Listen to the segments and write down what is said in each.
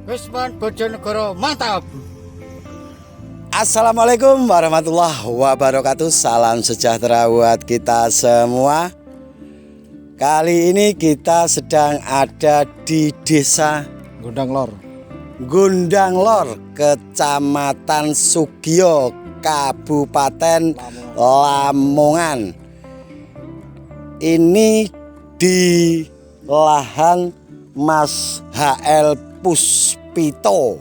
Wisman Bojonegoro mantap. Assalamualaikum warahmatullahi wabarakatuh. Salam sejahtera buat kita semua. Kali ini kita sedang ada di desa Gundang Lor, Kecamatan Sugio, Kabupaten Lamongan. Ini di lahan Mas HL Puspito.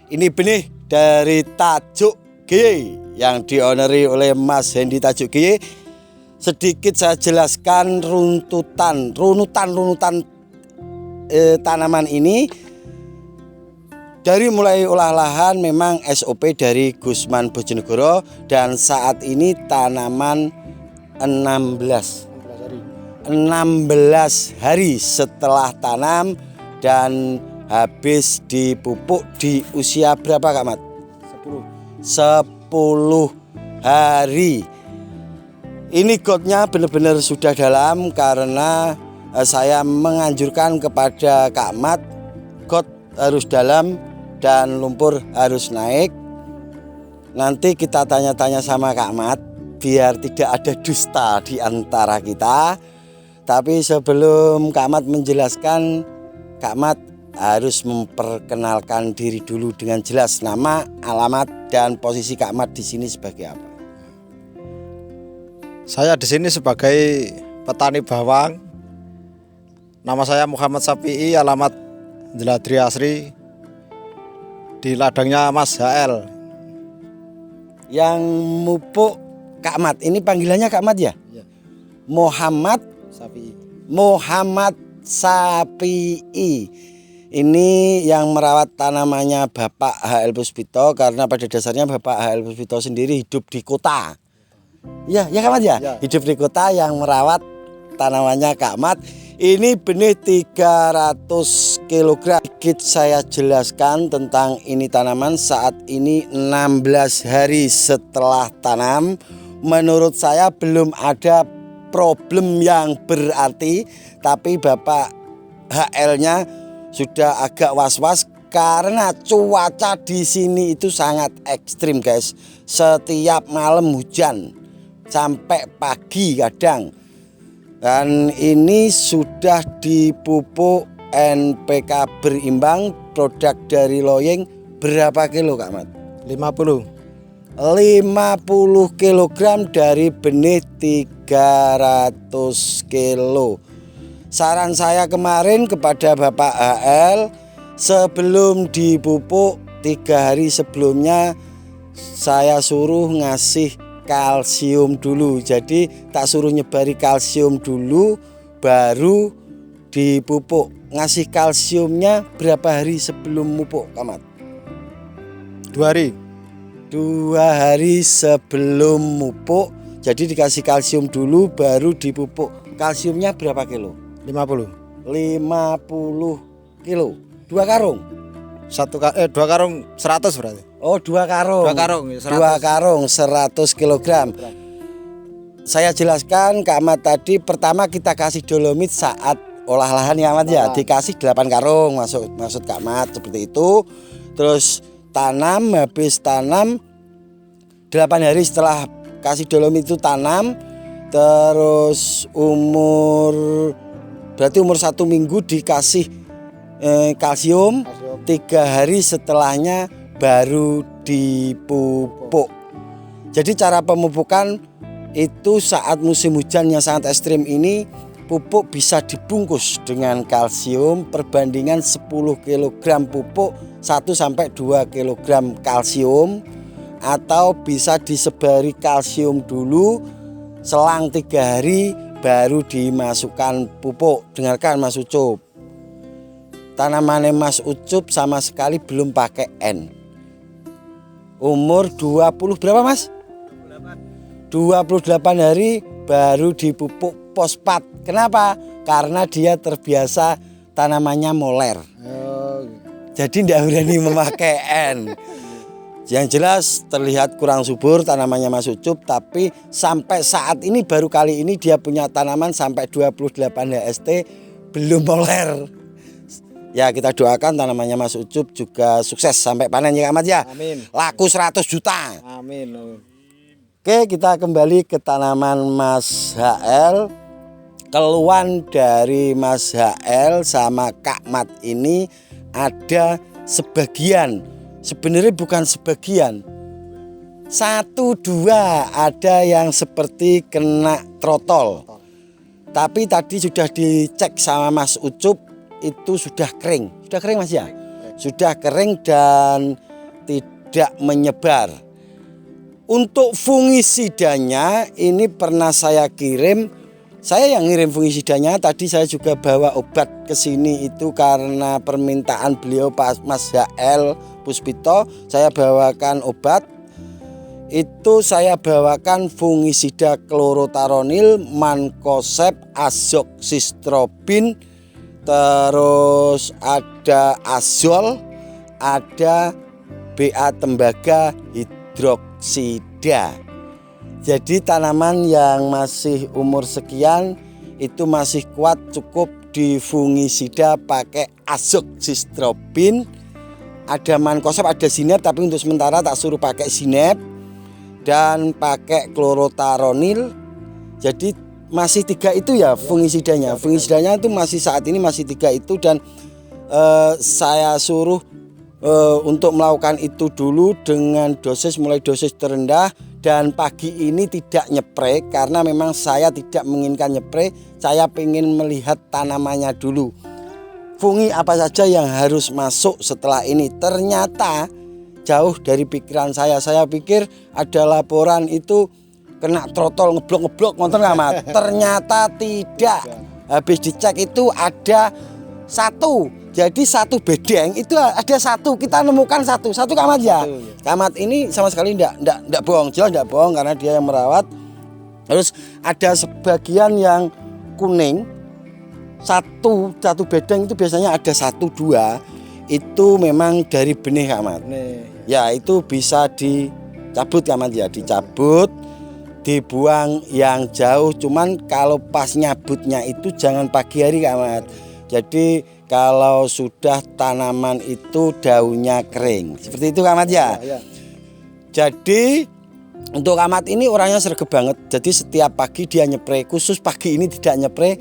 Ini benih dari Tajuk G yang dioneri oleh Mas Hendy Tajuk G. Sedikit saya jelaskan runutan tanaman ini. Dari mulai olah lahan memang SOP dari Gusman Bojonegoro, dan saat ini tanaman 16 hari setelah tanam dan habis dipupuk di usia berapa Kak Mat? 10 hari. Ini gotnya benar-benar sudah dalam karena saya menganjurkan kepada Kak Mat, got harus dalam dan lumpur harus naik. Nanti kita tanya-tanya sama Kak Mat biar tidak ada dusta di antara kita. Tapi sebelum Kak Mat menjelaskan, Kak Mat harus memperkenalkan diri dulu dengan jelas, nama, alamat, dan posisi Kak Mat di sini sebagai apa? Saya di sini sebagai petani bawang. Nama saya Muhammad Safi'i, alamat Jeladri Asri, di ladangnya Mas HL. Yang mupuk Kak Mat, ini panggilannya Kak Mat ya? Ya. Muhammad Safi'i. Ini yang merawat tanamannya Bapak HL Puspito, karena pada dasarnya Bapak HL Puspito sendiri hidup di kota. Ya Kak Mat ya? Ya. Hidup di kota yang merawat tanamannya Kak Mat. Ini benih 300 kg. Sedikit saya jelaskan tentang ini tanaman. Saat ini 16 hari setelah tanam. Menurut saya belum ada problem yang berarti, tapi Bapak HL-nya sudah agak was-was karena cuaca di sini itu sangat ekstrim, guys. Setiap malam hujan sampai pagi kadang. Dan ini sudah dipupuk NPK berimbang, produk dari Loyeng. Berapa kilo Kak Mat? 50 kg dari benih 300 kilo. Saran saya kemarin kepada Bapak HL, sebelum dipupuk 3 hari sebelumnya saya suruh ngasih kalsium dulu. Jadi tak suruh nyebari kalsium dulu baru dipupuk. Ngasih kalsiumnya berapa hari sebelum mupuk Kak Mat? 2 hari. 2 hari sebelum mupuk. Jadi dikasih kalsium dulu baru dipupuk. Kalsiumnya berapa kilo? 50 kilo. 2 karung. 2 karung 100 berarti. Oh, 2 karung. 2 karung 100. 2 karung 100 kg. Saya jelaskan Kak Mat tadi, pertama kita kasih dolomit saat olah lahan ya Mat ya. Dikasih 8 karung maksud Kak Mat seperti itu. Terus tanam, habis tanam 8 hari setelah kasih dolomit itu tanam. Terus berarti umur 1 minggu dikasih kalsium. 3 hari setelahnya baru dipupuk. Jadi cara pemupukan itu saat musim hujan yang sangat ekstrim ini, pupuk bisa dibungkus dengan kalsium perbandingan 10 kg pupuk 1 sampai 2 kg kalsium, atau bisa disebari kalsium dulu selang 3 hari baru dimasukkan pupuk. Dengarkan Mas Ucup, tanamannya Mas Ucup sama sekali belum pakai N. Umur 20 berapa Mas? 28 hari baru dipupuk fosfat. Kenapa? Karena dia terbiasa tanamannya moler. Jadi tidak berani memakai N. Yang jelas terlihat kurang subur tanamannya Mas Ucup, tapi sampai saat ini baru kali ini dia punya tanaman sampai 28 HST belum moler. Ya kita doakan tanamannya Mas Ucup juga sukses sampai panen ya Kak Mat ya. Amin. Laku 100 juta. Amin. Oke, kita kembali ke tanaman Mas HL. Keluhan dari Mas HL sama Kak Mat ini ada sebagian, sebenarnya bukan sebagian, 1-2 ada yang seperti kena trotol. Tapi tadi sudah dicek sama Mas Ucup, itu sudah kering. Sudah kering Mas ya? Sudah kering dan tidak menyebar. Untuk fungisidanya ini pernah saya kirim. Saya yang ngirim fungisidanya. Tadi saya juga bawa obat ke sini itu karena permintaan beliau Pak Mas HL Puspito. Saya bawakan obat. Itu saya bawakan fungisida klorotaronil, mankoseb, azoxystrobin, terus ada azol, ada BA tembaga hidroksida. Jadi tanaman yang masih umur sekian itu masih kuat, cukup di fungisida pakai azoxystrobin, ada mankoseb, ada zineb, tapi untuk sementara tak suruh pakai zineb, dan pakai klorotaronil. Jadi masih 3 itu ya fungisidanya. Fungisidanya itu masih saat ini masih 3 itu, dan saya suruh untuk melakukan itu dulu dengan dosis mulai dosis terendah. Dan pagi ini tidak nyepre karena memang saya tidak menginginkan nyepre. Saya ingin melihat tanamannya dulu, fungi apa saja yang harus masuk setelah ini. Ternyata jauh dari pikiran saya. Saya pikir ada laporan itu kena trotol ngeblok ngonten nggak Mat. Ternyata tidak. Habis dicek itu ada 1. Jadi 1 bedeng itu ada 1. Kita nemukan 1 Kak Mat ya. Kak Mat ini sama sekali enggak bohong. Jelas enggak bohong karena dia yang merawat. Terus ada sebagian yang kuning. Satu bedeng itu biasanya ada 1-2. Itu memang dari benih Kak Mat. Ya itu bisa dicabut Kak Mat ya. Dicabut, dibuang yang jauh. Cuman kalau pas nyabutnya itu jangan pagi hari Kak Mat. Jadi kalau sudah tanaman itu daunnya kering. Seperti itu Kak Mat ya. Jadi untuk Kak Mat ini orangnya sregep banget. Jadi setiap pagi dia nyepre. Khusus pagi ini tidak nyepre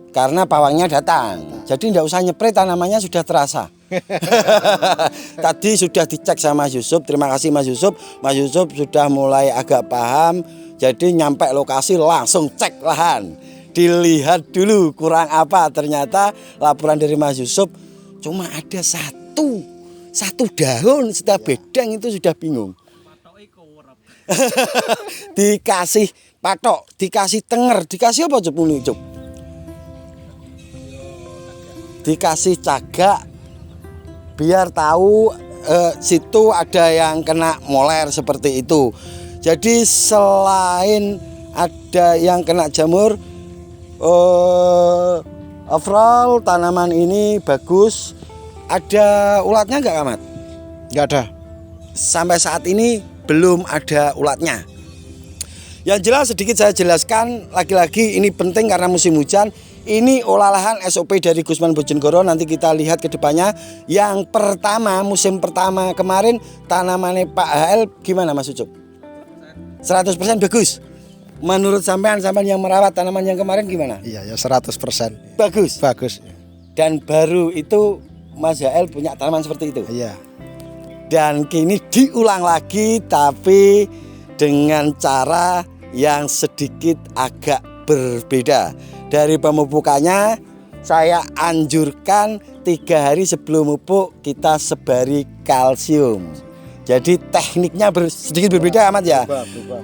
karena pawangnya datang. Jadi tidak usah nyepre, tanamannya sudah terasa. Tadi sudah dicek sama Mas Yusuf. Terima kasih Mas Yusuf. Mas Yusuf sudah mulai agak paham. Jadi nyampe lokasi langsung cek lahan. Dilihat dulu kurang apa. Ternyata laporan dari Mas Yusuf cuma ada 1 daun. Setiap bedeng itu sudah bingung. Dikasih patok, dikasih tenger, dikasih apa Cuk? Dikasih cagak biar tahu situ ada yang kena moler seperti itu. Jadi selain ada yang kena jamur, overall tanaman ini bagus. Ada ulatnya enggak Kak Mat? Enggak ada. Sampai saat ini belum ada ulatnya. Yang jelas sedikit saya jelaskan lagi-lagi, ini penting karena musim hujan. Ini olahan SOP dari Gusman Bojonegoro. Nanti kita lihat ke depannya. Yang pertama, musim pertama kemarin tanamannya Pak HL gimana Mas Ucup? 100% bagus. Menurut sampean yang merawat tanaman yang kemarin gimana? Iya ya 100%. Bagus. Bagus. Dan baru itu Mas HL punya tanaman seperti itu. Iya. Dan kini diulang lagi tapi dengan cara yang sedikit agak berbeda. Dari pemupukannya saya anjurkan 3 hari sebelum pupuk kita sebari kalsium. Jadi tekniknya sedikit berbeda amat ya.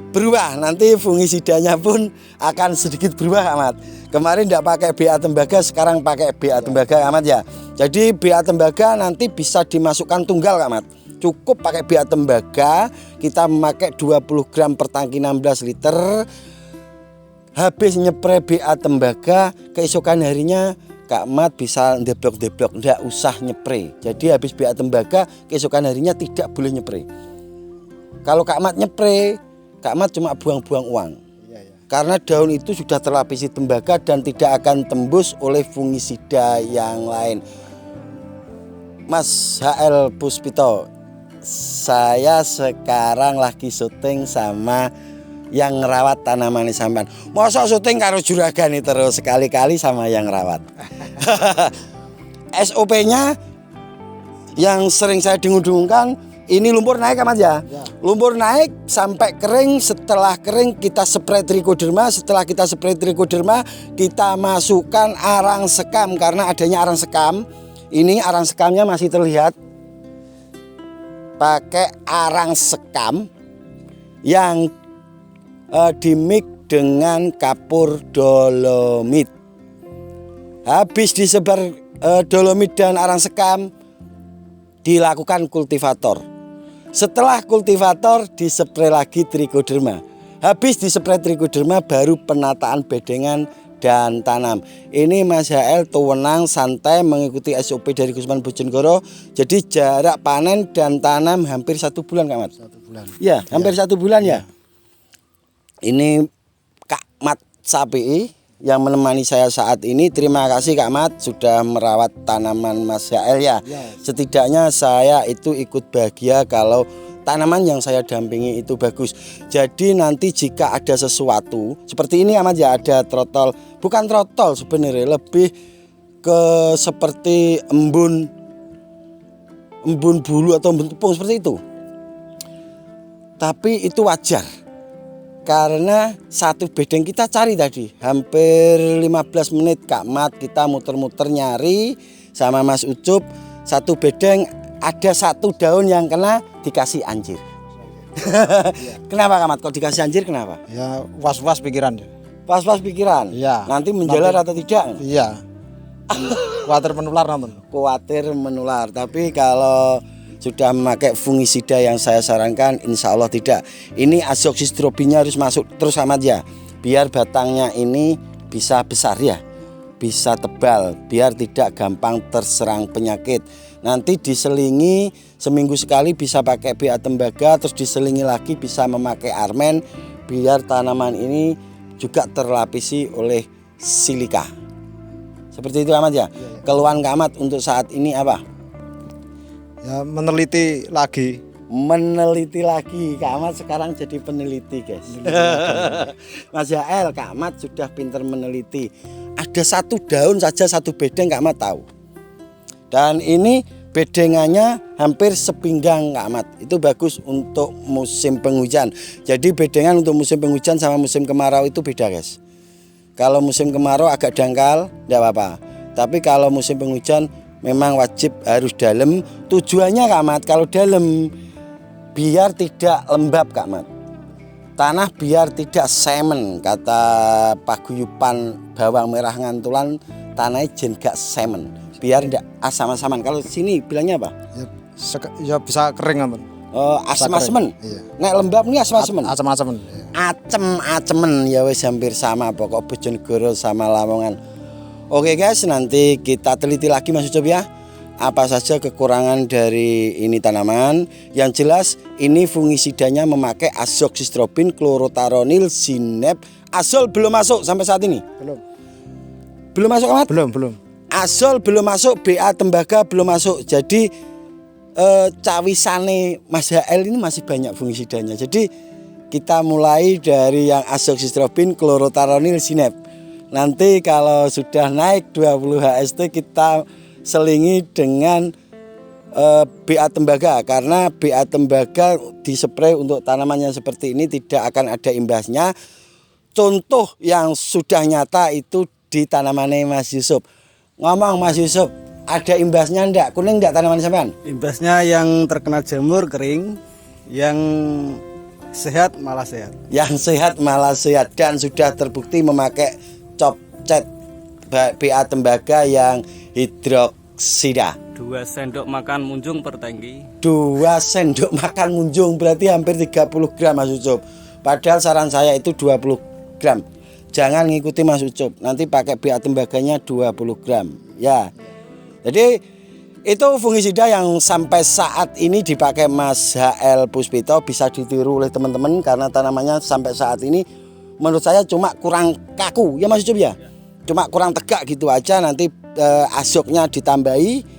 Berubah. Nanti fungisidanya pun akan sedikit berubah amat. Kemarin tidak pakai BA tembaga, sekarang pakai BA tembaga amat ya. Jadi BA tembaga nanti bisa dimasukkan tunggal amat. Cukup pakai BA tembaga, kita memakai 20 gram per tangki 16 liter. Habis nyepre BA tembaga, keesokan harinya Kak Mat bisa deblok-deblok, tidak usah nyepre. Jadi habis BA tembaga, keesokan harinya tidak boleh nyepre. Kalau Kak Mat nyepre, Kak Mat cuma buang-buang uang. Karena daun itu sudah terlapisi tembaga dan tidak akan tembus oleh fungisida yang lain. Mas HL Puspito, saya sekarang lagi syuting sama yang ngerawat tanaman sampean. Masa syuting karo juragan ini terus, sekali-kali sama yang ngerawat. SOP-nya yang sering saya dengung-dengungkan, ini lumpur naik amat ya. Lumpur naik sampai kering, setelah kering kita spray trichoderma, setelah kita spray trichoderma kita masukkan arang sekam karena adanya arang sekam. Ini arang sekamnya masih terlihat. Pakai arang sekam yang dimix dengan kapur dolomit. Habis disebar dolomit dan arang sekam, dilakukan kultivator. Setelah kultivator dispray lagi trichoderma. Habis dispray trichoderma baru penataan bedengan dan tanam. Ini Mas HL tuwenang santai mengikuti SOP dari Gusman Bojonegoro. Jadi jarak panen dan tanam hampir 1 bulan Kak Mat. 1 bulan. Ya, hampir 1 bulan ya. Ini Kak Mat Sapii yang menemani saya saat ini. Terima kasih Kak Mat sudah merawat tanaman Mas HL ya. Setidaknya saya itu ikut bahagia kalau tanaman yang saya dampingi itu bagus. Jadi nanti jika ada sesuatu seperti ini amat ya, ada trotol, bukan trotol sebenarnya, lebih ke seperti embun bulu atau embun tepung seperti itu. Tapi itu wajar. Karena satu bedeng kita cari tadi hampir 15 menit Kak Mat kita muter-muter nyari sama Mas Ucup. Satu bedeng ada 1 daun yang kena dikasih anjir. Kenapa Kak Mat kok dikasih anjir, kenapa? Ya was-was pikiran. Was-was pikiran? Iya. Nanti menjalar atau tidak? Iya. Khawatir menular nonton. Khawatir menular. Tapi kalau sudah memakai fungisida yang saya sarankan, insya Allah tidak. Ini azoxystrobinnya harus masuk terus amat ya, biar batangnya ini bisa besar ya, bisa tebal, biar tidak gampang terserang penyakit. Nanti diselingi seminggu sekali, bisa pakai BA tembaga, terus diselingi lagi bisa memakai armen, biar tanaman ini juga terlapisi oleh silika. Seperti itu amat ya. Keluhan Kak Mat untuk saat ini apa? Ya meneliti lagi. Meneliti lagi. Kak Mat sekarang jadi peneliti guys. Mas Yael, Kak Mat sudah pintar meneliti. Ada 1 daun saja 1 bedeng Kak Mat tahu. Dan ini bedengannya hampir sepinggang Kak Mat. Itu bagus untuk musim penghujan. Jadi bedengan untuk musim penghujan sama musim kemarau itu beda guys. Kalau musim kemarau agak dangkal, tidak apa-apa. Tapi kalau musim penghujan memang wajib harus dalam. Tujuannya Kak Mat kalau dalam biar tidak lembab Kak Mat. Tanah biar tidak semen. Kata paguyuban bawang merah ngantulan, tanahnya jen gak semen. Biar tidak asam-asaman. Kalau sini bilangnya apa? Ya bisa kering nonton. Asam-asaman. Iya. Nek lembab ini asam-asaman. Asam-asaman. Acem-acemen ya wis hampir sama pokok Bojonegoro sama Lamongan. Oke guys, nanti kita teliti lagi Mas Ucup ya. Apa saja kekurangan dari ini tanaman. Yang jelas ini fungisidanya memakai azoxystrobin, klorotaronil, zinep. Azol belum masuk sampai saat ini. Belum masuk Ahmad? Belum. Azol belum masuk, BA tembaga belum masuk. Jadi cawisane Mas HL ini masih banyak fungisidanya. Jadi kita mulai dari yang azoxystrobin, klorotaronil, zinep. Nanti kalau sudah naik 20 HST kita selingi dengan BA tembaga, karena BA tembaga dispray untuk tanaman yang seperti ini tidak akan ada imbasnya. Contoh yang sudah nyata itu di tanamannya Mas Yusuf. Ngomong Mas Yusuf, ada imbasnya ndak? Kuning ndak tanaman sampean? Imbasnya yang terkena jamur kering, yang sehat malah sehat. Yang sehat malah sehat, dan sudah terbukti memakai copcet BA tembaga yang hidroksida. 2 sendok makan munjung per tangki. 2 sendok makan munjung, berarti hampir 30 gram Mas Ucup. Padahal saran saya itu 20 gram. Jangan ngikuti Mas Ucup, nanti pakai BA tembaganya 20 gram ya. Jadi itu fungisida yang sampai saat ini dipakai Mas HL Puspito, bisa ditiru oleh teman-teman karena tanamannya sampai saat ini menurut saya cuma kurang kaku ya Mas Ucup ya. Cuma kurang tegak gitu aja, nanti asoknya ditambahi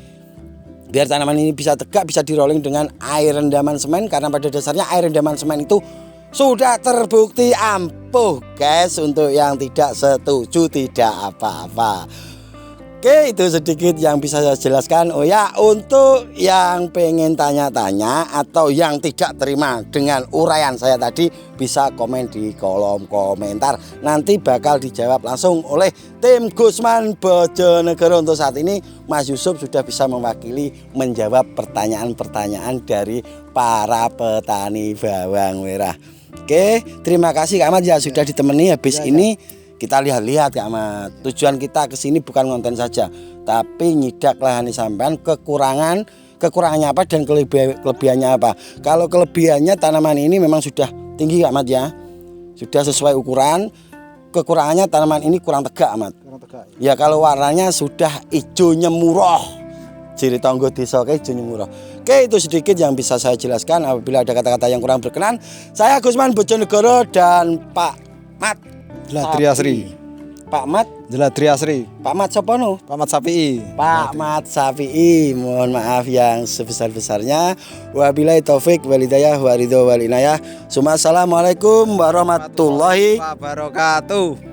biar tanaman ini bisa tegak, bisa di rolling dengan air rendaman semen, karena pada dasarnya air rendaman semen itu sudah terbukti ampuh guys. Untuk yang tidak setuju tidak apa-apa. Oke, itu sedikit yang bisa saya jelaskan. Oh ya, untuk yang pengen tanya-tanya atau yang tidak terima dengan uraian saya tadi, bisa komen di kolom komentar. Nanti bakal dijawab langsung oleh tim Gusman Bojonegoro. Untuk saat ini Mas Yusuf sudah bisa mewakili menjawab pertanyaan-pertanyaan dari para petani bawang merah. Oke, terima kasih Kak Ahmad ya sudah ditemani habis ini. Kita lihat-lihat Kak Ahmad. Tujuan kita ke sini bukan konten saja, tapi nyidak lahan sampean kekurangannya apa dan kelebihannya apa. Kalau kelebihannya tanaman ini memang sudah tinggi Kak Ahmad ya. Sudah sesuai ukuran. Kekurangannya tanaman ini kurang tegak Ahmad. Ya kalau warnanya sudah hijau nyemuroh. Ciri tonggo desa hijau nyemuroh. Oke, itu sedikit yang bisa saya jelaskan. Apabila ada kata-kata yang kurang berkenan, saya Gusman Bojonegoro dan Pak Mat Jelatriasri. Pak Mat Jelatriasri. Pak Mat siapa no? Pak Mat Sapi'i. Pak Mat Sapi'i. Mohon maaf yang sebesar-besarnya. Wabillahi taufik walhidayah wa ridho wal inayah. Assalamualaikum warahmatullahi wabarakatuh.